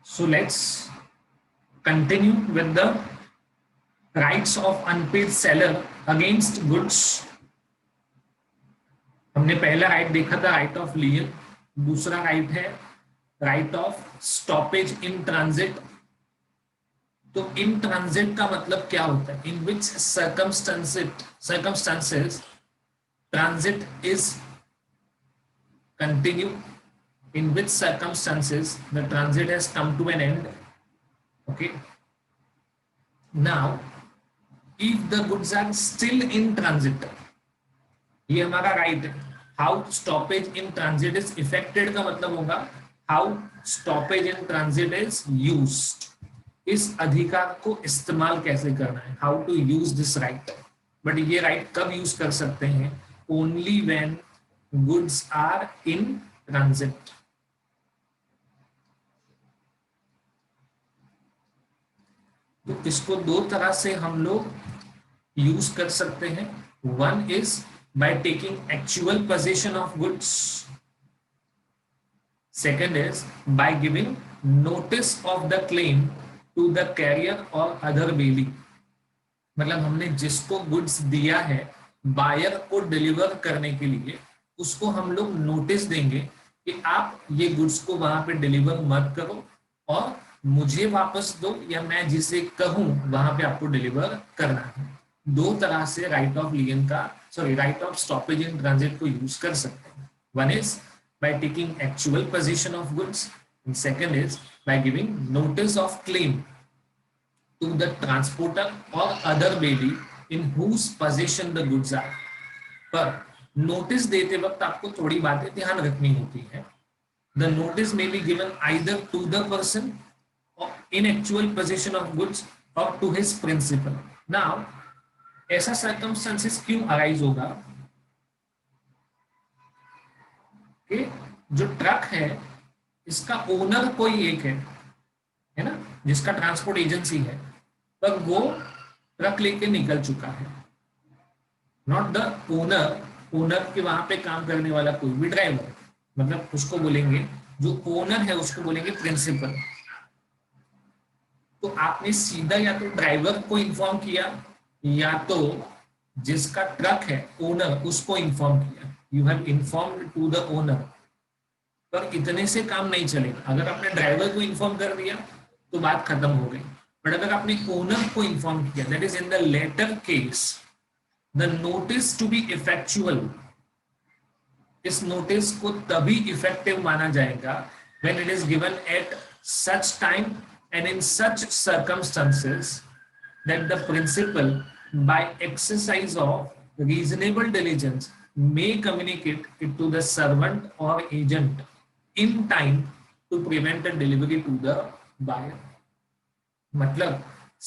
So let's continue with the rights of unpaid seller against goods. हमने पहला right देखा था राइट ऑफ लियन, दूसरा राइट है right of stoppage in transit. तो इन ट्रांजिट का मतलब क्या होता है? In which circumstances transit is continue, in which circumstances the transit has come to an end. Okay, now if the goods are still in transit, ये हमारा right है। How stoppage in transit is effected का मतलब होगा how stoppage in transit is used, इस अधिकार को इस्तेमाल कैसे करना है, how to use this right. But ये राइट कब यूज कर सकते हैं? Only when goods are in transit. तो इसको दो तरह से हम लोग यूज कर सकते हैं। One is by taking actual position of goods, second is by giving notice of the claim to the carrier और अदर बेली। मतलब हमने जिसको गुड्स दिया है बायर को डिलीवर करने के लिए, उसको हम लोग नोटिस देंगे कि आप ये गुड्स को वहां पे डिलीवर मत करो और मुझे वापस दो, या मैं जिसे कहूं वहां पे आपको डिलीवर करना है। दो तरह से राइट ऑफ लियन का right of stoppage in transit को यूज कर सकते हैं। One is by taking actual position of goods and second is by giving notice of claim to the transporter और other bailee in whose position the goods are. पर notice देते वक्त आपको थोड़ी बातें ध्यान रखनी होती है। The notice may be given either to the person in actual possession of goods or to his principal. Now ऐसा circumstances क्यों arise होगा कि जो ट्रक है इसका ओनर कोई एक है ना, जिसका ट्रांसपोर्ट एजेंसी है, पर वो ट्रक लेके निकल चुका है। नॉट द ओनर, ओनर के वहां पे काम करने वाला कोई भी ड्राइवर, मतलब उसको बोलेंगे, जो ओनर है उसको बोलेंगे प्रिंसिपल। तो आपने सीधा या तो ड्राइवर को इन्फॉर्म किया या तो जिसका ट्रक है ओनर उसको इन्फॉर्म किया। You have informed to the owner. पर इतने से काम नहीं चलेगा। अगर आपने ड्राइवर को इन्फॉर्म कर दिया तो बात खत्म हो गई, बट अगर आपने ओनर को इन्फॉर्म किया, that is in the latter case the notice to be effectual. इस नोटिस को तभी इफेक्टिव माना जाएगा when it is given at such time and in such circumstances that the principal by exercise of reasonable diligence may communicate it to the servant or agent in time to prevent the delivery to the buyer। मतलब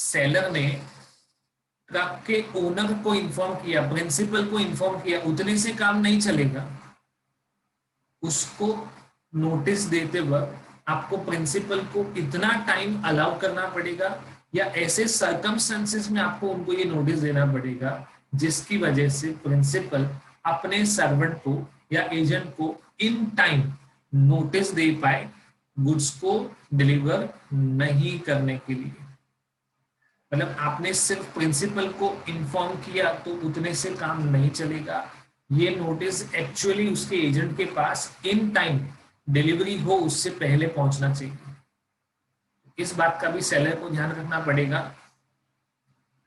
seller ने truck के owner को inform किया, principal को inform किया, उतने से काम नहीं चलेगा। उसको नोटिस देते वक्त आपको प्रिंसिपल को इतना टाइम अलाउ करना पड़ेगा, या ऐसे सर्कमस्टेंसेस में आपको उनको ये नोटिस देना पड़ेगा जिसकी वजह से प्रिंसिपल अपने सर्वेंट को या एजेंट को इन टाइम नोटिस दे पाए गुड्स को डिलीवर नहीं करने के लिए। मतलब आपने सिर्फ प्रिंसिपल को इन्फॉर्म किया तो उतने से काम नहीं चलेगा। ये नोटिस एक्चुअली उसके एजेंट के पास इन टाइम डिलीवरी हो उससे पहले पहुंचना चाहिए। इस बात का भी सेलर को ध्यान रखना पड़ेगा।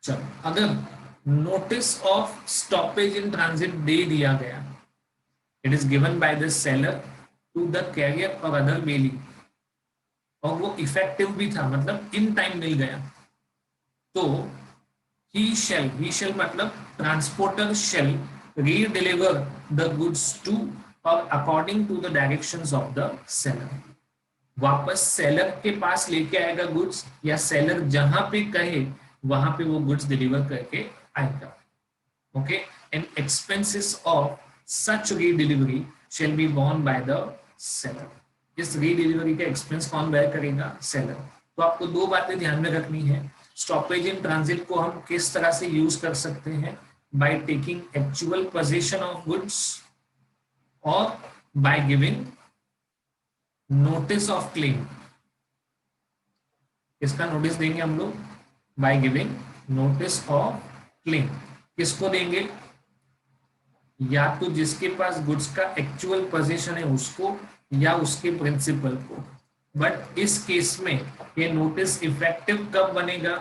चलो, अगर notice of stoppage in transit दे दिया गया, it is given by the seller to the carrier और अदर बेली, और वो इफेक्टिव भी था, मतलब इन टाइम मिल गया, तो ही शेल मतलब transporter shall redeliver the goods to और according to the directions of the seller. वापस सेलर के पास लेके आएगा गुड्स, या सेलर जहां पे कहे वहां पे वो गुड्स डिलीवर करके आएगा। Okay, and expenses of such redelivery shall be borne by the seller. इस रीडिलीवरी का एक्सपेंस कौन बेयर करेगा? सेलर। तो आपको दो बातें ध्यान में रखनी है। स्टॉपेज इन ट्रांजिट को हम किस तरह से यूज कर सकते हैं? Bye taking actual position of goods or by giving notice of claim इसका नोटिस देंगे हम लोग bye giving notice of claim. किसको देंगे? या तो जिसके पास गुड्स का एक्चुअल पोजीशन है उसको, या उसके प्रिंसिपल को। बट इस केस में ये नोटिस इफेक्टिव कब बनेगा?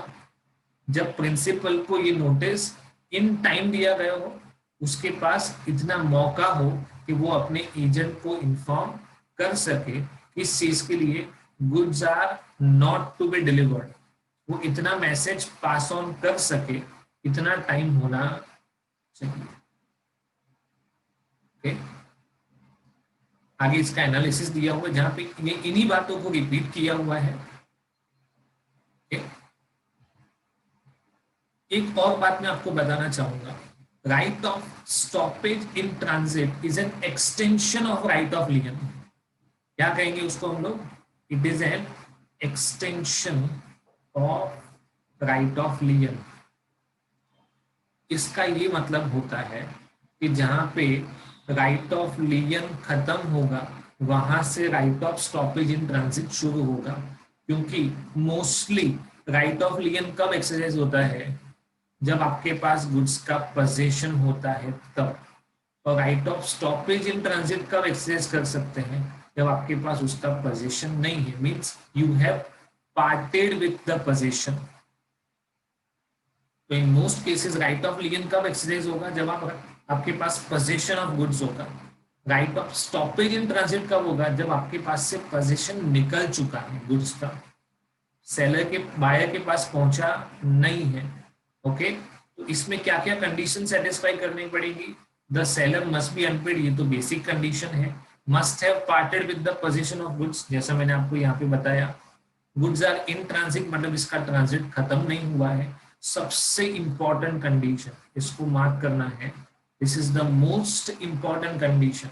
जब प्रिंसिपल को ये नोटिस इन टाइम दिया गया हो, उसके पास इतना मौका हो कि वो अपने एजेंट को इन्फॉर्म कर सके इस चीज के लिए goods are not to be delivered. वो इतना मैसेज पास ऑन कर सके, इतना टाइम होना चाहिए। ओके, आगे इसका एनालिसिस दिया हुआ है जहां पे ये इन्हीं बातों को रिपीट किया हुआ है। एक और बात मैं आपको बताना चाहूंगा, right of stoppage in transit is an extension of right of लियन। क्या कहेंगे उसको हम लोग? It is an extension of right of लियन। इसका ये मतलब होता है कि जहां पे राइट ऑफ लियन खत्म होगा वहां से right of stoppage in transit शुरू होगा। क्योंकि मोस्टली राइट ऑफ लियन कब एक्सरसाइज होता है? जब आपके पास गुड्स का पोजीशन होता है तब। और right of stoppage in transit कब एक्सरसाइज कर सकते हैं? जब आपके पास उसका पोजीशन नहीं है, means you have parted with the position. तो in most cases right of lien कब एक्सरसाइज होगा? जब आपके पास पोजीशन ऑफ गुड्स होगा। Right of stoppage in transit कब होगा? जब आपके पास से पोजीशन निकल चुका है गुड्स का, सेलर के बायर के पास पहुंचा नहीं है। ओके, तो इसमें क्या क्या कंडीशन सेटिस्फाई करनी पड़ेगी? The seller must be unpaid, ये तो बेसिक कंडीशन है। Must have parted with the position of goods, जैसा मैंने आपको यहाँ पे बताया। गुड्स आर इन ट्रांजिट, मतलब इसका ट्रांजिट खत्म नहीं हुआ है। सबसे इंपॉर्टेंट कंडीशन, इसको मार्क करना है, this is the most important condition.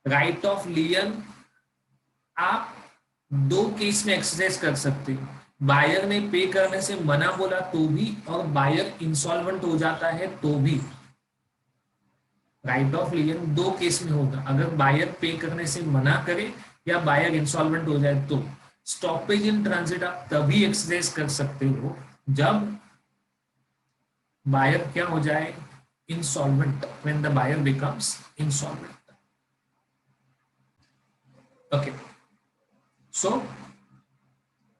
Right of लियन आप दो केस में एक्सरसाइज कर सकते हैं। बायर ने पे करने से मना बोला तो भी, और बायर इंसॉल्वेंट हो जाता है तो भी। राइट ऑफ लियन दो केस में होगा, अगर बायर पे करने से मना करे या बायर इंसॉल्वेंट हो जाए तो। स्टॉपेज इन ट्रांजिट आप तभी एक्सरसाइज कर सकते हो जब बायर क्या हो जाए? Insolvent, when the buyer becomes insolvent. Okay, so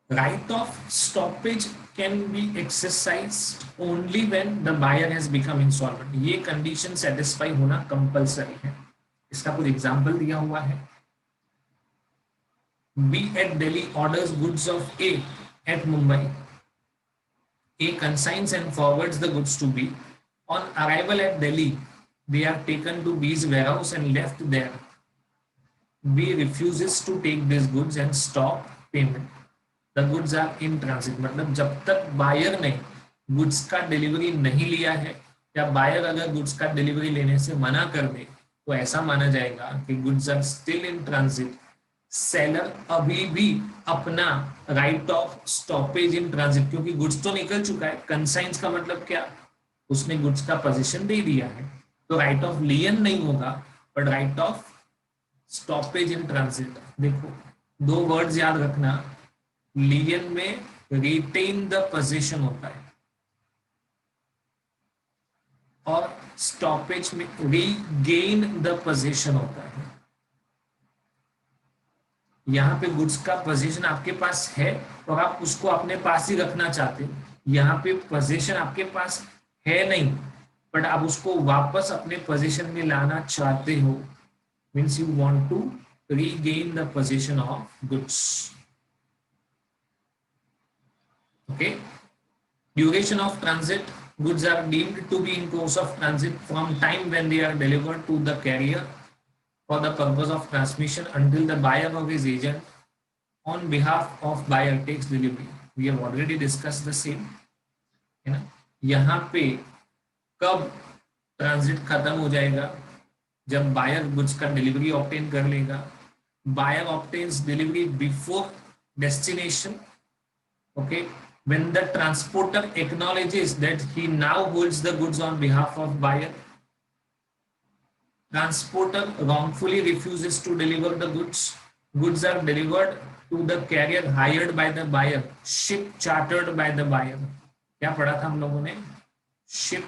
right of stoppage can be exercised only when the buyer has become insolvent। ये कंडीशन सेटिस्फाई होना कंपलसरी है। इसका कुछ एग्जांपल दिया हुआ है। B at Delhi orders goods of A at Mumbai. A consigns and forwards the goods to B. On arrival at Delhi, they are taken to B's warehouse and left there. B refuses to take these goods and stop payment. The goods are in transit, मतलब जब तक buyer ने goods का delivery नहीं लिया है, या buyer अगर गुड्स का डिलीवरी लेने से मना कर दे, तो ऐसा माना जाएगा कि goods are still in transit. Seller अभी भी अपना right of stoppage in transit, क्योंकि गुड्स तो निकल चुका है। कंसाइंस का मतलब क्या? उसने गुड्स का पोजीशन दे दिया है, तो राइट ऑफ लियन नहीं होगा, but right of stoppage in transit. देखो, दो वर्ड्स याद रखना, लियन में रिटेन द पोजीशन होता है और स्टॉपेज में रीगेन द पोजीशन होता है। यहाँ पे गुड्स का पोजीशन आपके पास है और आप उसको अपने पास ही रखना चाहते हो। यहाँ पे पोजीशन आपके पास है नहीं, बट आप उसको वापस अपने पोजीशन में लाना चाहते हो, means you want to regain the position of goods. Okay, duration of transit, goods are deemed to be in course of transit from time when they are delivered to the carrier for the purpose of transmission until the buyer or his agent on behalf of buyer takes delivery. We have already discussed the same, है ना। यहाँ पे कब transit खत्म हो जाएगा? जब buyer goods का डिलीवरी ऑब्टेन कर लेगा। Buyer obtains delivery before destination. Okay, when the transporter acknowledges that he now holds the goods on behalf of buyer. Transporter wrongfully refuses to deliver the goods. Goods are delivered to the carrier hired by the buyer, ship chartered by the buyer. क्या पढ़ा था हम लोगों ने? Ship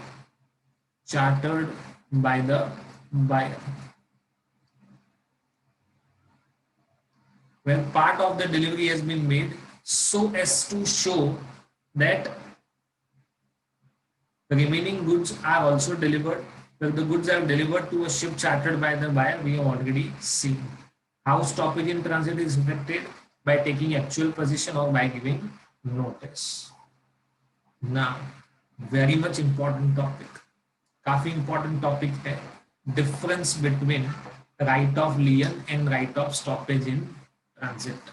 chartered by the buyer. Where part of the delivery has been made so as to show that the remaining goods are also delivered. Where the goods are delivered to a ship chartered by the buyer, we have already seen. How stoppage in transit is effected? By taking actual position or by giving notice. Now, very much important topic. काफी important topic है. Difference between right of lien and right of stoppage in transit.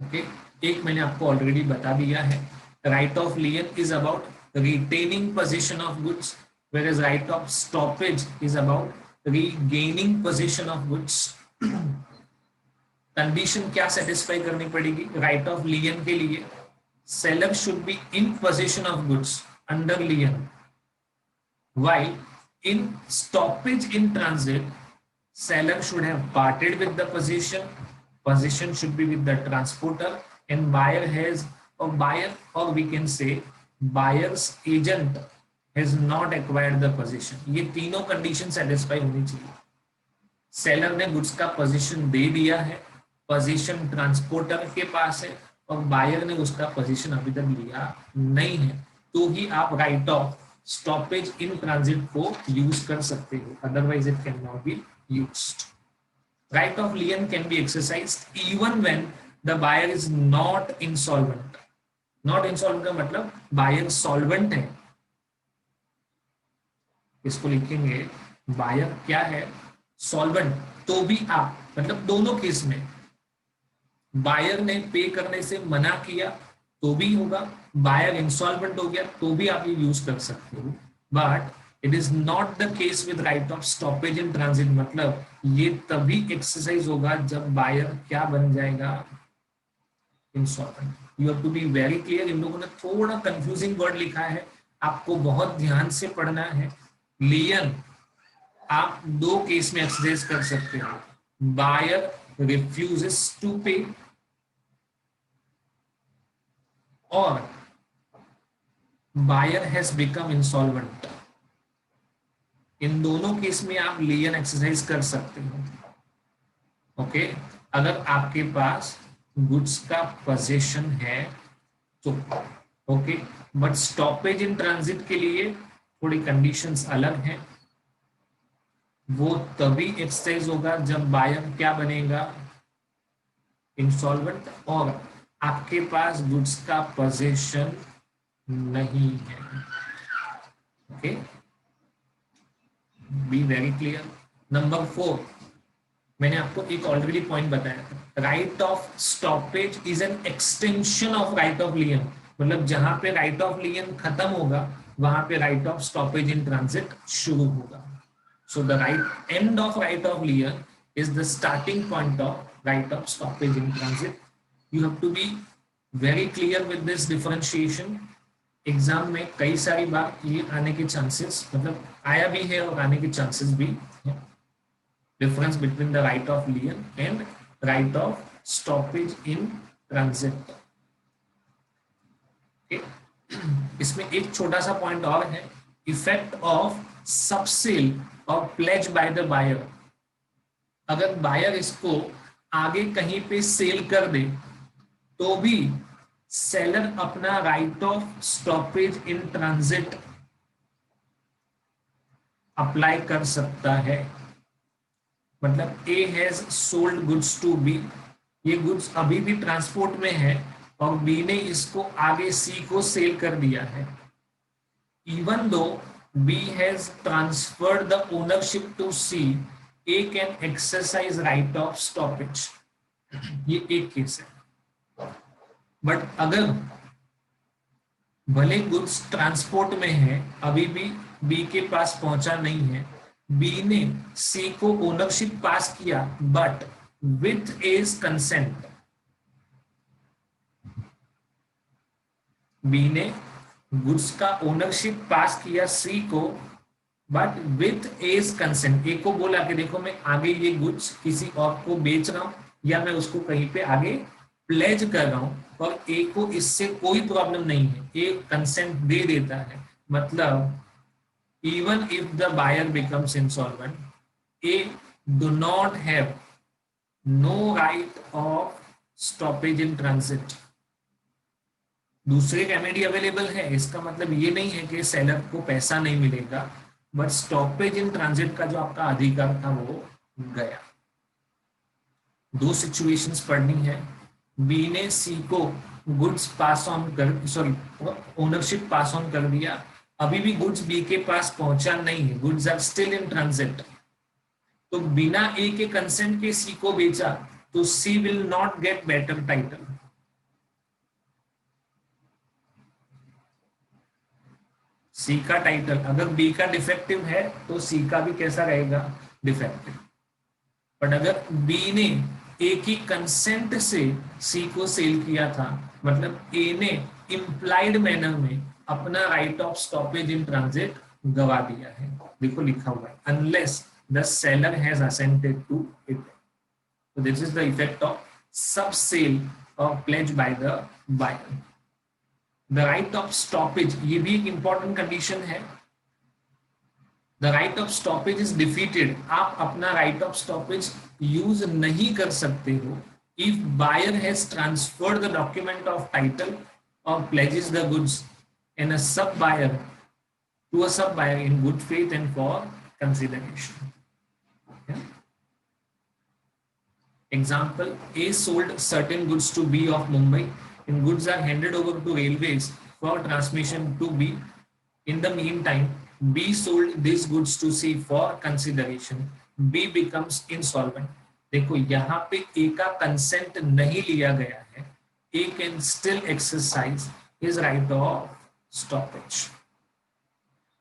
Okay, एक मैंने आपको already बता दिया है. Right of lien is about retaining possession of goods, whereas right of stoppage is about regaining possession of goods. Condition क्या satisfy करनी पड़ेगी right of lien के लिए? Seller should be in position of goods under lien, while in stoppage in transit seller should have parted with the possession should be with the transporter, and buyer or we can say buyer's agent has not acquired the possession. ये तीनों condition satisfy होनी चाहिए. Seller ने goods का position दे दिया है, position transporter के पास है, और बायर ने उसका पोजीशन अभी तक लिया नहीं है, तो ही आप right of stoppage in transit को यूज कर सकते हो, otherwise it can not be used. Right of lien can be exercised even when the buyer is not insolvent. Not insolvent का मतलब बायर सॉल्वेंट है. इसको लिखेंगे बायर क्या है? सॉल्वेंट. तो भी आप मतलब दोनों केस में बायर ने पे करने से मना किया तो भी होगा, बायर इंसॉल्वेंट हो गया तो भी आप ये यूज कर सकते हो. But it is not the case with right of stoppage in transit. मतलब ये तभी एक्सरसाइज होगा जब बायर क्या बन जाएगा? Insolvent. You have to be very clear. इन लोगों ने थोड़ा कंफ्यूजिंग वर्ड लिखा है, आपको बहुत ध्यान से पढ़ना है. लियन आप दो केस में एक्सरसाइज कर सकते हो. Buyer refuses to pay or buyer has become insolvent. इन दोनों केस में आप लियन एक्सरसाइज कर सकते हो. ओके, अगर आपके पास गुड्स का पोजीशन है तो okay, but stoppage in transit के लिए थोड़ी कंडीशंस अलग हैं. वो तभी एक्सरसाइज होगा जब बायर क्या बनेगा? इंसॉल्वेंट, और आपके पास गुड्स का पोजीशन नहीं है. Okay, B very clear. Number 4, मैंने आपको एक ऑलरेडी पॉइंट बताया था. Right of stoppage is an extension of right of लियन. मतलब जहां पे राइट ऑफ लियन खत्म होगा वहां पे right of stoppage in transit शुरू होगा. So the right end of right of lien is the starting point of right of stoppage in transit. You have to be very clear with this differentiation. Exam में कई सारी बार ये आने के chances, मतलब आया भी है और आने के चांसेस भी है. Difference between the right of लियन and right of stoppage in transit. इसमें एक छोटा सा पॉइंट और है, इफेक्ट ऑफ सबसेल और प्लेज बाय द बायर. अगर बायर इसको आगे कहीं पे सेल कर दे तो भी सेलर अपना right of stoppage in transit apply कर सकता है. मतलब A has sold goods to B. ये गुड्स अभी भी ट्रांसपोर्ट में है और बी ने इसको आगे सी को सेल कर दिया है. Even though B has transferred the ownership to C, A can exercise right of stoppage. ये एक केस है. बट अगर भले गुड्स ट्रांसपोर्ट में है, अभी भी B के पास पहुंचा नहीं है, B ने C को ओनरशिप पास किया but with A's consent. B ने गुड्स का ओनरशिप पास किया सी को बट विथ एज कंसेंट. ए को बोला कि देखो मैं आगे ये गुड्स किसी और को बेच रहा हूं, या मैं उसको कहीं पे आगे प्लेज कर रहा हूं और ए को इससे कोई प्रॉब्लम नहीं है, ए कंसेंट दे देता है, मतलब even if the buyer becomes insolvent, A do not have no right of stoppage in transit. दूसरे रेमेडी अवेलेबल है, इसका मतलब ये नहीं है कि सेलर को पैसा नहीं मिलेगा, बट स्टॉपेज इन ट्रांजिट का जो आपका अधिकार था वो गया। दो सिचुएशंस पढ़नी है। बी ने सी को गुड्स पास ऑन कर, सॉरी ओनरशिप पास ऑन कर दिया, अभी भी गुड्स बी के पास पहुंचा नहीं है, goods are still in transit, तो बिना ए के कंसेंट के सी को बेचा तो C will not get better title. C का टाइटल अगर बी का डिफेक्टिव है तो सी का भी कैसा रहेगा, डिफेक्टिव। बट अगर बी ने ए की कंसेंट से सी को सेल किया था, मतलब ए ने इम्प्लाइड मैनर में अपना right of stoppage in transit गवा दिया है। देखो लिखा हुआ है, unless the seller has assented to it. So this is the effect of sub-sale or pledge by the buyer. The right of stoppage, ये भी एक important condition है। The right of stoppage is defeated. आप अपना right of stoppage use नहीं कर सकते हो if buyer has transferred the document of title or pledges the goods and a sub-buyer to a sub-buyer in good faith and for consideration. Okay? Example, A sold certain goods to B of Mumbai and goods are handed over to railways for transmission to B. In the meantime, B sold these goods to C for consideration. B becomes insolvent. देखो यहाँ पे A का consent नहीं लिया गया है, A can still exercise his right of stoppage.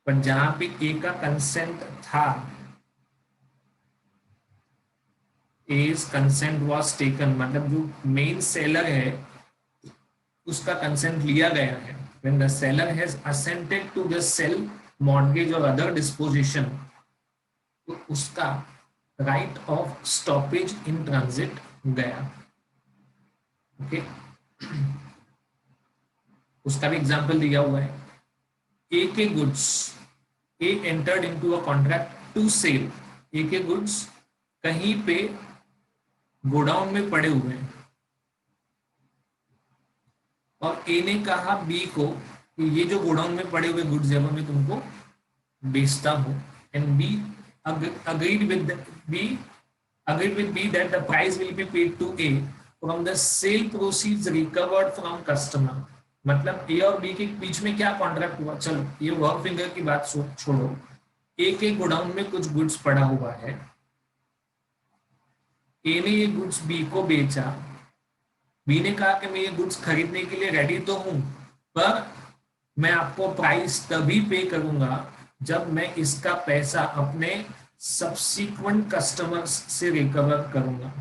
पर जहाँ पे A का consent था, A's consent was taken, मतलब जो मेन सेलर है उसका कंसेंट लिया गया है। When the seller has assented to the sell, mortgage or other disposition, तो उसका right of stoppage in transit गया। ओके, उसका भी एग्जाम्पल दिया हुआ है। A के goods, A entered into a contract to sell, A के गुड्स कहीं पे गोडाउन में पड़े हुए हैं और ए ने कहा बी को कि ये जो गोडाउन में पड़े हुए गुड्स है वो मैं तुमको बेचता हूं, and B agreed with B that the price will be paid to A from the sale proceeds recovered from customer। मतलब ए और बी के बीच में क्या कॉन्ट्रैक्ट हुआ, चलो ये वर्क फिंगर की बात छोड़ो, ए के गोडाउन में कुछ गुड्स पड़ा हुआ है, ए ने ये गुड्स बी को बेचा, बी ने कहा कि मैं ये गुड्स खरीदने के लिए रेडी तो हूं, पर मैं आपको प्राइस तभी पे करूंगा जब मैं इसका पैसा अपने सब्सिक्वेंट कस्टमर्स से रिकवर करूंगा।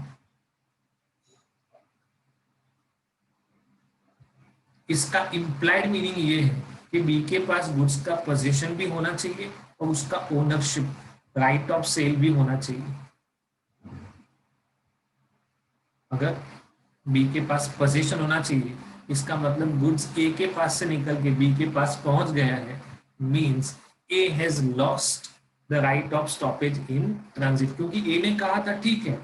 इसका इम्प्लाइड मीनिंग ये है कि बी के पास गुड्स का पोजीशन भी होना चाहिए और उसका ओनरशिप, राइट ऑफ सेल भी होना चाहिए। अगर बी के पास पोजीशन होना चाहिए, इसका मतलब गुड्स ए के पास से निकल के बी के पास पहुंच गया है, means A has lost the right of stoppage in transit. क्योंकि ए ने कहा था ठीक है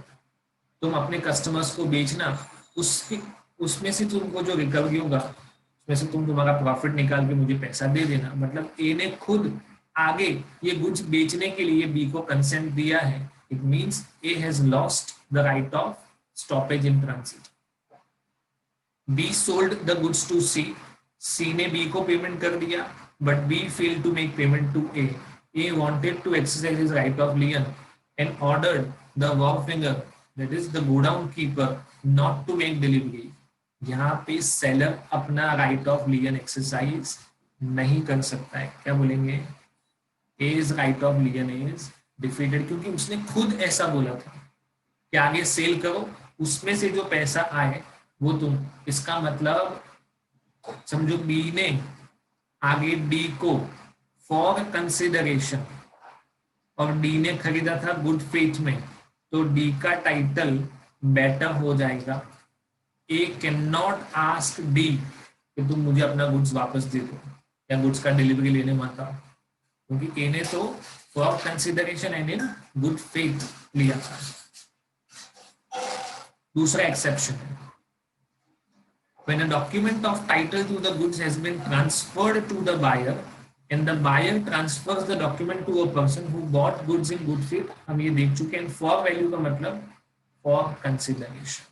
तुम अपने कस्टमर्स को बेचना, उसमें से तुमको जो रिकवरी होगा उसमें से तुम्हारा प्रॉफिट निकाल के मुझे पैसा दे देना। मतलब ए ने खुद आगे ये गुड्स बेचने के लिए बी को कंसेंट दिया है। It means A has lost the right of stoppage in transit. B sold the goods to C. C ने B को पेमेंट कर दिया, but B failed to make payment to A. A wanted to exercise his right of lien and ordered the wharfinger, that is the godown keeper, not to make delivery. यहाँ पे seller अपना right of लियन exercise नहीं कर सकता है। क्या बोलेंगे? A's right of lien is defeated, क्योंकि उसने खुद ऐसा बोला था कि आगे सेल करो, उसमें से जो पैसा आए वो तुम। इसका मतलब समझो बी ने आगे डी को फॉर कंसिडरेशन, और डी ने खरीदा था गुड फेथ में, तो डी का टाइटल बेटर हो जाएगा। ए कैन नॉट आस्क डी कि तुम मुझे अपना गुड्स वापस दे दो या गुड्स का डिलीवरी लेने मत आओ, क्योंकि ए ने तो for consideration and in good faith लिया था। दूसरा एक्सेप्शन है, when a document of title to the goods has been transferred to the buyer and the buyer transfers the document to a person who bought goods in good faith, हम ये देख चुके हैं। for value का मतलब for consideration.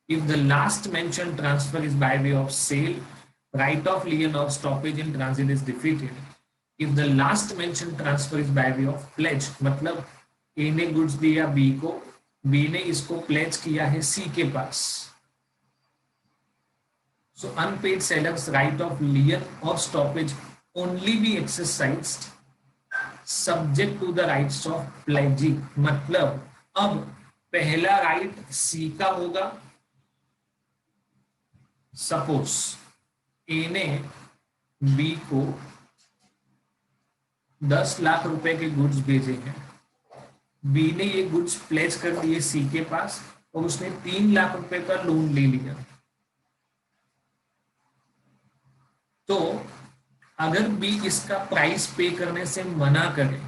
If the last mentioned transfer is by way of sale, right of lien or stoppage in transit is defeated. If the last mentioned transfer is by way of pledge, मतलब A ने goods दिया B को, B ने इसको pledge किया है C के पास, so unpaid seller's right of lien or stoppage only be exercised subject to the rights of pledgee. मतलब अब पहला राइट C का होगा। सपोज ए ने बी को 10 लाख रुपए के गुड्स भेजे हैं, बी ने ये गुड्स प्लेस कर दिए सी के पास और उसने 3 लाख रुपए का लोन ले लिया। तो अगर बी इसका प्राइस पे करने से मना करे,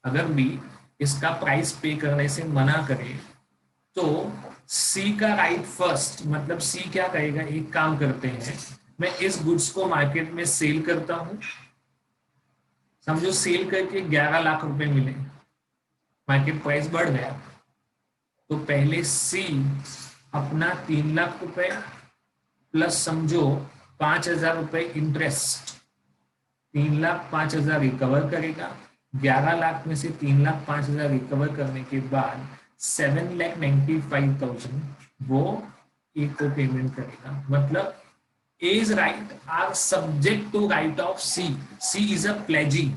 अगर बी इसका प्राइस पे करने से मना करे तो सी का राइट फर्स्ट, मतलब सी क्या कहेगा, एक काम करते हैं, मैं इस गुड्स को मार्केट में सेल करता हूं, समझो सेल करके 11 लाख रुपए मिले, मार्केट प्राइस बढ़ गया, तो पहले सी अपना 3 लाख रुपए प्लस समझो 5,000 रुपए इंटरेस्ट, 3 लाख 5,000 रिकवर करेगा। 11 लाख में से 3 लाख 5,000 रिकवर करने के बाद 7,95,000 वो ए को पेमेंट करेगा। मतलब A's right are subject to right of C. C is a pledgee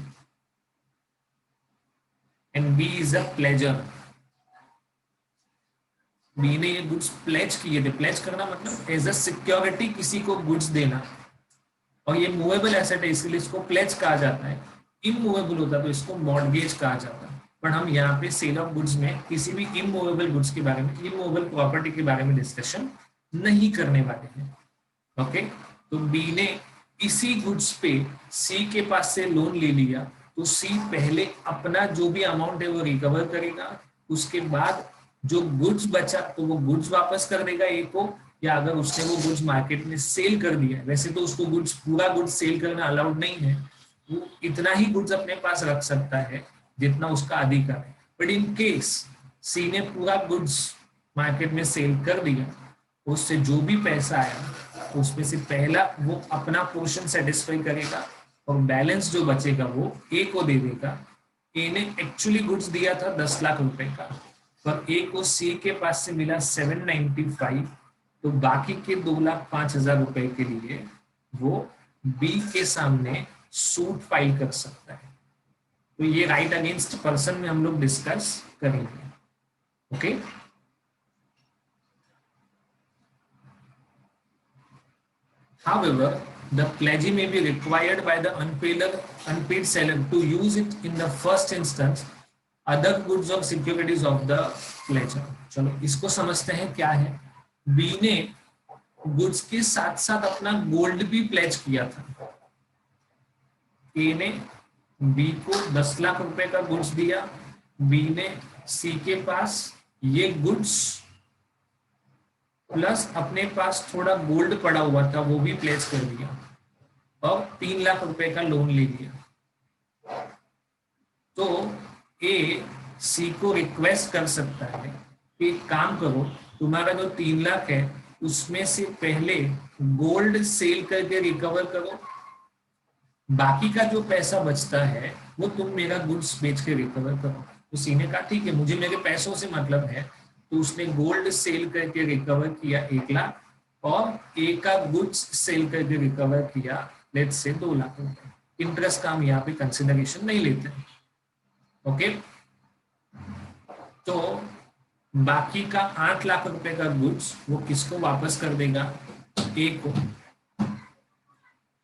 and B is a pledger. B ने ये गुड्स प्लेज किए थे, प्लेज करना मतलब एज अ सिक्योरिटी किसी को गुड्स देना, और ये मूवेबल एसेट है इसलिए इसको प्लेज कहा जाता है। इमूवेबल होता तो इसको मॉर्गेज कहा जाता। पर हम यहाँ पे सेल ऑफ गुड्स में किसी भी इमूवेबल गुड्स के बारे में, इमूवेबल प्रॉपर्टी के बारे में डिस्कशन नहीं करने वाले हैं। ओके, तो बी ने इसी गुड्स पे सी के पास से लोन ले लिया, तो सी पहले अपना जो भी अमाउंट है वो रिकवर करेगा, उसके बाद जो गुड्स बचा तो वो गुड्स वापस कर देगा ए को, या अगर उसने वो गुड्स मार्केट में सेल कर दिया, वैसे तो उसको गुड्स पूरा गुड्स सेल करना अलाउड नहीं है, वो इतना ही गुड्स अपने पास रख सकता है जितना उसका अधिकार है। बट इन केस सी ने पूरा गुड्स मार्केट में सेल कर दिया, उससे जो भी पैसा आया उसमें से पहला वो अपना पोर्शन सेटिस्फाई करेगा और बैलेंस जो बचेगा वो ए को दे देगा। ए ने एक्चुअली गुड्स दिया था 10 लाख रुपए का, पर ए को सी के पास से मिला 795, तो बाकी के 2,05,000 रुपए के लिए वो बी के सामने सूट फाइल कर सकता है। तो ये राइट अगेंस्ट पर्सन में हम लोग डिस्कस करेंगे। Okay, however, the pledgee may be required by the unpaid seller to use it in the first instance other goods or securities of the pledger. चलो इसको समझते हैं क्या है। बी ने गुड्स के साथ साथ अपना गोल्ड भी प्लेज किया था। ए ने बी को 10 लाख रुपए का गुड्स दिया, बी ने सी के पास ये गुड्स प्लस अपने पास थोड़ा गोल्ड पड़ा हुआ था वो भी प्लेस कर दिया और 3 लाख रुपए का लोन ले लिया। तो ए सी को रिक्वेस्ट कर सकता है कि काम करो, तुम्हारा जो 3 लाख है उसमें से पहले गोल्ड सेल करके रिकवर करो, बाकी का जो पैसा बचता है वो तुम मेरा गुड्स बेच के रिकवर करो। तो सी ने कहा ठीक है, मुझे मेरे पैसों से मतलब है, तो उसने गोल्ड सेल करके रिकवर किया 1 लाख और ए का गुड्स सेल करके रिकवर किया लेट्स से 2 लाख रुपए। इंटरेस्ट का हम यहाँ पे कंसिडरेशन नहीं लेते। ओके, तो बाकी का 8 लाख रुपए का गुड्स वो किसको वापस कर देगा, ए को।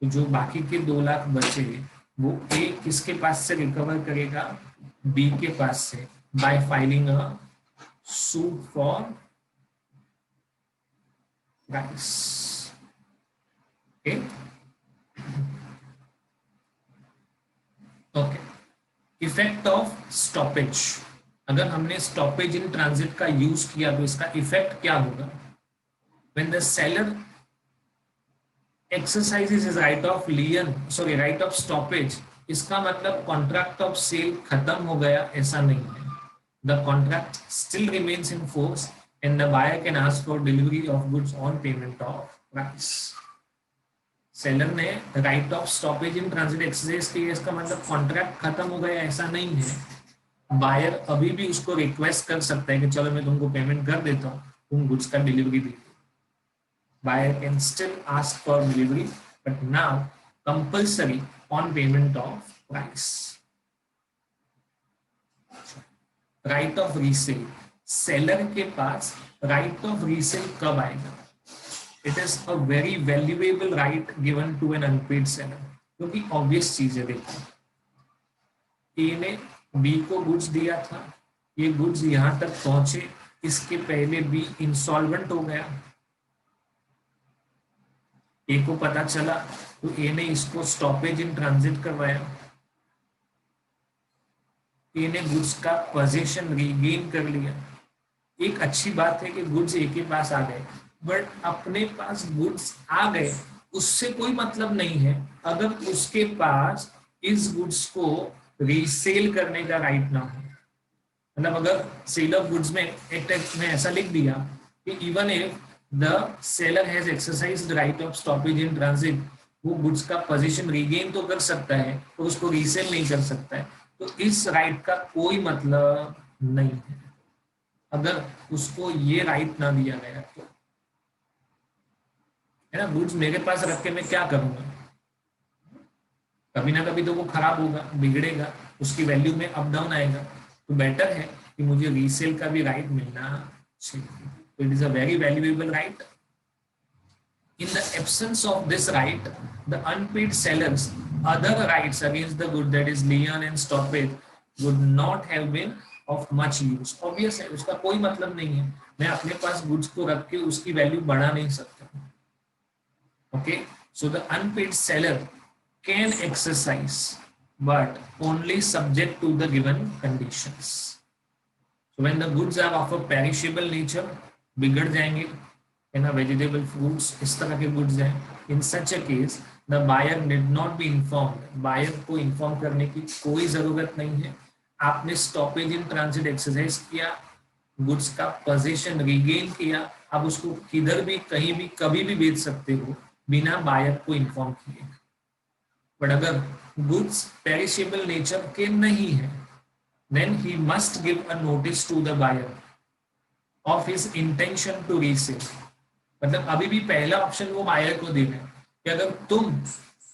तो जो बाकी के 2 लाख बचे वो ए किसके पास से रिकवर करेगा, बी के पास से। by filing a suit for price. Okay. Okay. Effect of stoppage, अगर हमने स्टॉपेज इन ट्रांजिट का यूज किया तो इसका इफेक्ट क्या होगा? When the seller exercises is right of लियन, sorry right of stoppage, इसका मतलब कॉन्ट्रैक्ट ऑफ सेल खत्म हो गया ऐसा नहीं है. The contract still remains in force and the buyer can ask for delivery of goods on payment of price. Seller ने right of stoppage in transit exercise किया, इसका मतलब कॉन्ट्रैक्ट खत्म हो गया ऐसा नहीं है. बायर अभी भी उसको रिक्वेस्ट कर सकता है कि चलो मैं तुमको पेमेंट कर देता हूँ, तुम गुड्स का डिलीवरी दे दो. Buyer can still ask for delivery, but now compulsory on payment of price. Right of resale. Seller के पास right of resale कब आएगा? It is a very valuable right given to an unpaid seller. क्योंकि obvious चीज है. देखो, A ने B को goods दिया था, ये गुड्स यहाँ तक पहुंचे, इसके पहले B इंसॉल्वेंट हो गया. ए को पता चला तो ए ने इसको स्टॉपेज इन ट्रांजिट करवाया. ए ने गुड्स का पोजीशन रीगेन कर लिया. एक अच्छी बात है कि गुड्स ए के पास आ गए, बट अपने पास गुड्स आ गए उससे कोई मतलब नहीं है अगर उसके पास इस गुड्स को रीसेल करने का राइट ना हो. मतलब अगर सेल ऑफ गुड्स में एक्ट में ऐसा लिख दिया कि even if the seller has exercised the right of stoppage in transit, वो गुड्स का पोजीशन रीगेन तो कर सकता है तो उसको रीसेल नहीं कर सकता है. तो इस राइट का कोई मतलब नहीं है अगर उसको ये राइट ना दिया गया तो, है ना. गुड्स मेरे पास रख के मैं क्या करूंगा? कभी ना कभी तो वो खराब होगा, बिगड़ेगा, उसकी वैल्यू में अप डाउन आएगा. तो बेटर है कि मुझे रीसेल का भी राइट मिलना चाहिए. It is a very valuable right. In the absence of this right, the unpaid seller's other rights against the good, that is lien and stoppage, would not have been of much use. Obvious है, उसका कोई मतलब नहीं है. मैं अपने पास goods को रख के उसकी वैल्यू बढ़ा नहीं सकता. Okay, so the unpaid seller can exercise, but only subject to the given conditions. So when the goods are of a perishable nature, बिगड़ जाएंगे, है ना, वेजिटेबल फ्रूट्स इस तरह के गुड्स हैं. In such a case the buyer did not be informed. Buyer को inform करने की कोई जरूरत नहीं है. आपने स्टॉपेज इन ट्रांजिट एक्सरसाइज किया, गुड्स का पोजीशन रीगेन किया, अब उसको किधर भी कहीं भी कभी भी बेच सकते हो बिना बायर को इन्फॉर्म किए. बट अगर गुड्स पेरिशेबल नेचर के नहीं है, then he must give a notice to the buyer of his intention to resell. मतलब अभी भी पहला ऑप्शन वो बायर को देना है कि अगर तुम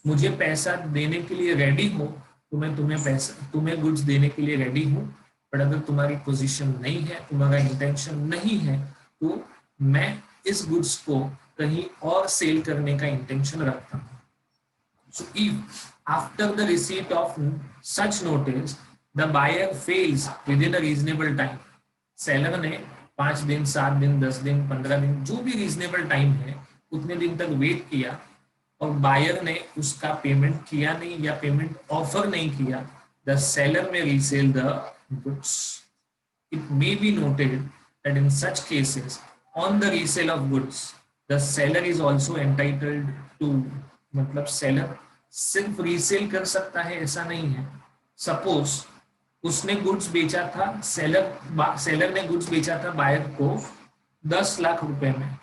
मुझे पैसा देने के लिए रेडी हो तो मैं तुम्हें गुड्स देने के लिए रेडी हूँ. बट अगर तुम्हारी पोजीशन नहीं है, तुम्हारा इंटेंशन नहीं है, तो मैं इस गुड्स को कहीं और सेल करने का इंटेंशन रखता हूँ. So if after the receipt of such notice the buyer fails within a reasonable time, seller ने 5 दिन 7 दिन 10 दिन 15 दिन जो भी रीजनेबल टाइम है उतने दिन तक वेट किया और बायर ने उसका पेमेंट किया नहीं या पेमेंट ऑफर नहीं किया, the seller may resell the goods. It may be noted that in such cases on the resale of goods the seller is also entitled to, मतलब सेलर सिर्फ रीसेल कर सकता है ऐसा नहीं है. सपोज उसने गुड्स बेचा था, सेलर ने गुड्स बेचा था बायर को 10 लाख रुपए में.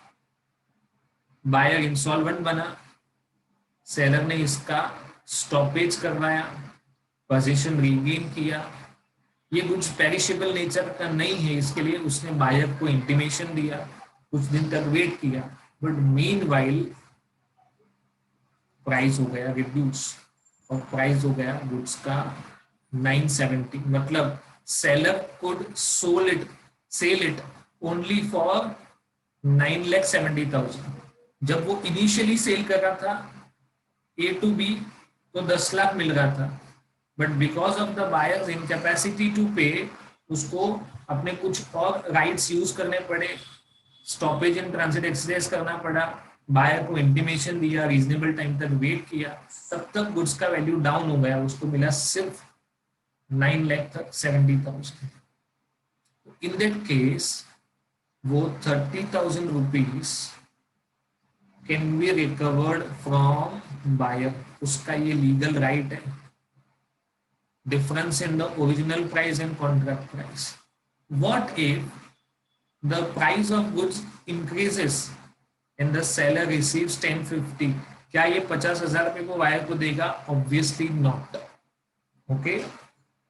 बायर इंसॉल्वेंट बना, सेलर ने इसका स्टॉपेज करवाया, पोजीशन रीगेन किया. ये गुड्स पेरिशेबल नेचर का नहीं है, इसके लिए उसने बायर को इंटीमेशन दिया, कुछ दिन तक वेट किया. बट मीनवाइल प्राइस हो गया रिड्यूस और प्राइस हो गया गुड्स का 970. मतलब seller could sell it only for 9,70,000. जब वो इनिशियली सेल कर रहा था ए टू बी तो 10 लाख मिल रहा था. But because of the buyer's incapacity to pay उसको अपने कुछ और राइट्स यूज करने पड़े, स्टॉपेज इन ट्रांजिट एक्सरसाइज करना पड़ा, बायर को इंटीमेशन दिया, रीजनेबल टाइम तक वेट किया, तब तक गुड्स का वैल्यू डाउन हो गया, उसको मिला सिर्फ 9,70,000। इन दैट केस वो 30,000 rupees can be recovered from buyer, उसका ये लीगल राइट है। Difference in the original price and contract price. What if the price of goods increases and the seller receives 1050? क्या ये 50,000 रुपए को बायर को देगा? Obviously not. ओके,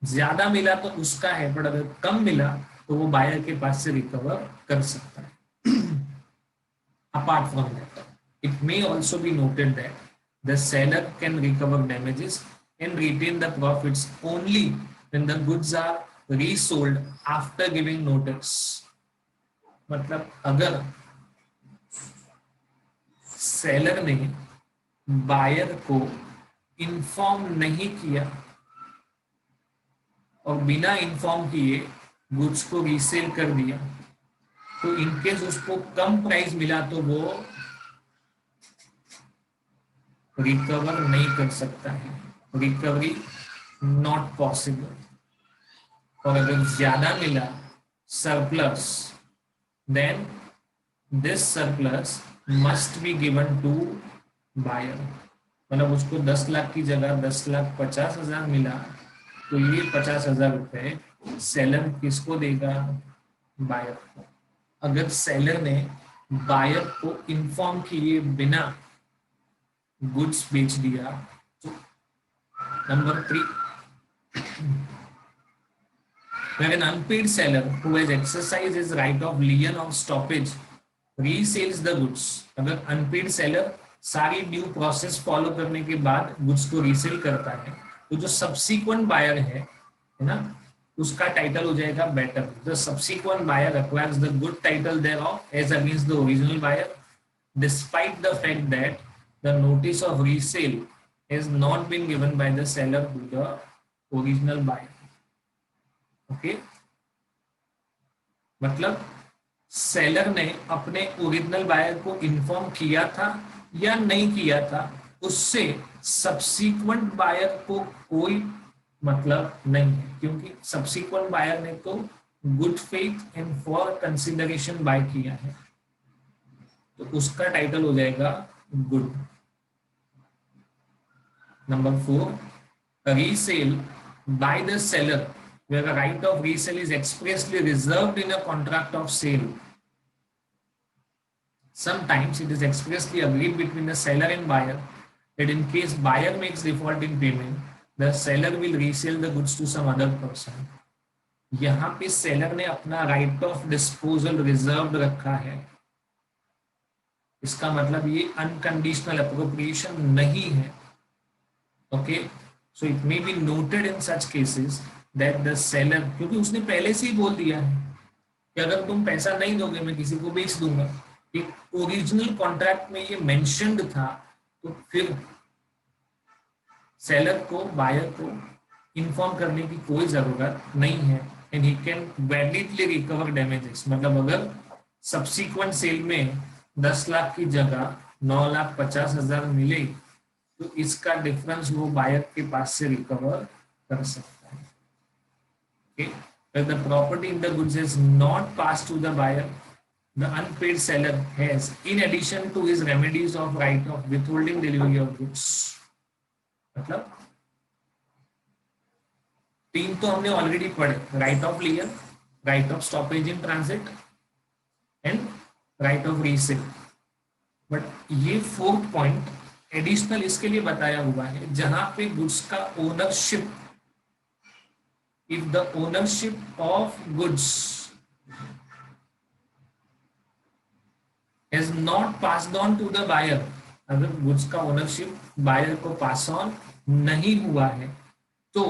ज्यादा मिला तो उसका है, बट अगर कम मिला तो वो बायर के पास से रिकवर कर सकता है। Apart from that, it may also be noted that the seller can recover damages and retain the profits only when the goods are resold after giving notice. मतलब अगर सेलर ने बायर को inform नहीं किया और बिना इन्फॉर्म किए goods को रीसेल कर दिया, तो इनकेस उसको कम प्राइस मिला तो वो रिकवर नहीं कर सकता है, रिकवरी नॉट पॉसिबल। और अगर ज्यादा मिला surplus, then this surplus must be given to buyer। मतलब उसको 10 लाख की जगह 10,50,000 मिला, तो ये 50,000 रुपए सेलर किसको देगा? बायर को। अगर सेलर ने बायर को इन्फॉर्म किए बिना गुड्स बेच दिया तो number 3, where an unpaid seller who has exercised his right of lien of stoppage resells the goods। अगर अनपेड सेलर सारी ड्यू प्रोसेस फॉलो करने के बाद गुड्स को रीसेल करता है, तो जो सब्सिक्वेंट बायर है ना, उसका टाइटल हो जाएगा better. The subsequent buyer acquires the good title thereof as against the original buyer, despite the fact that the notice of resale has not been given by the seller to the original buyer। Okay, मतलब seller ने अपने original buyer को inform किया था या नहीं किया था, उससे सब्सीक्वेंट बायर को कोई मतलब नहीं है, क्योंकि सब्सीक्वेंट बायर ने तो good faith and for consideration buy किया है, तो उसका टाइटल हो जाएगा good. Number 4, resale by the seller where the right of resale is expressly reserved in a contract of sale. Sometimes it is expressly agreed between the seller and buyer that in case buyer makes default in payment, the seller will resell the goods to some other person। यहाँ पे seller ने अपना right of disposal reserve रखा है, इसका मतलब ये unconditional appropriation नहीं है। Okay, so it may be noted in such cases that the seller, क्योंकि उसने पहले से ही बोल दिया है कि अगर तुम पैसा नहीं दोगे मैं किसी को बेच दूंगा, एक ओरिजिनल कॉन्ट्रैक्ट में ये मेंशन्ड था, तो फिर सेलर को बायर को इन्फॉर्म करने की कोई जरूरत नहीं है, and he can validly recover damages. मतलब अगर सब्सिक्वेंट सेल में 10 लाख की जगह 9,50,000 मिले, तो इसका डिफरेंस वो बायर के पास से रिकवर कर सकता है। Where the property in the goods is not passed to the buyer, the unpaid seller has, in addition to his remedies of right of withholding delivery of goods। मतलब 3 तो हमने already पढ़े, right of लियर, right of stoppage in transit and right of resale. But ये 4th point additional इसके लिए बताया हुआ है जहां पे गुड्स का ownership, if the ownership of goods is not passed on to the buyer, अगर गुड्स का ओनरशिप बायर को पास ऑन नहीं हुआ है, तो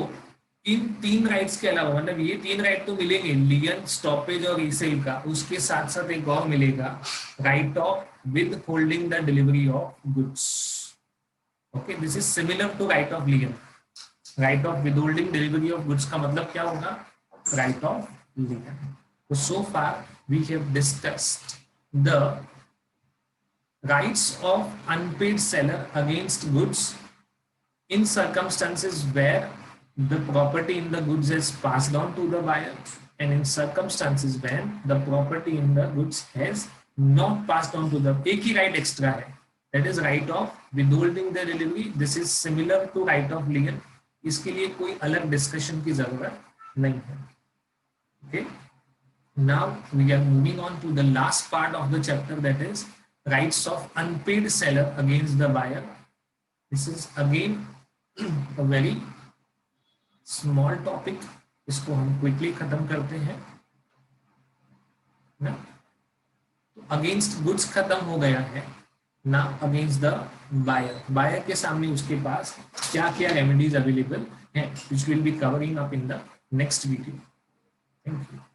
इन 3 राइट्स के अलावा, मतलब ये 3 राइट तो मिलेंगे, लियन, स्टॉपेज और रीसेल का, उसके साथ साथ एक और मिलेगा, right of withholding the delivery of goods. Okay, this is similar to right of lien. Right of withholding delivery of goods का मतलब क्या होगा? Right of lien. So far we have discussed the rights of unpaid seller against goods in circumstances where the property in the goods is passed on to the buyer, and in circumstances when the property in the goods has not passed on to the, एक ही right extra है, that is right of withholding the delivery. This is similar to right of lien. इसके लिए कोई अलग discussion की जरूरत नहीं है. Okay. Now we are moving on to the last part of the chapter, that is rights of unpaid seller against the buyer. This is again a very small topic. इसको हम क्विकली खत्म करते हैं ना. तो अगेंस्ट गुड्स खत्म हो गया है ना. अगेंस्ट द बायर, बायर के सामने उसके पास क्या क्या रेमेडीज अवेलेबल हैं, which will be covering up in the next video. Thank you.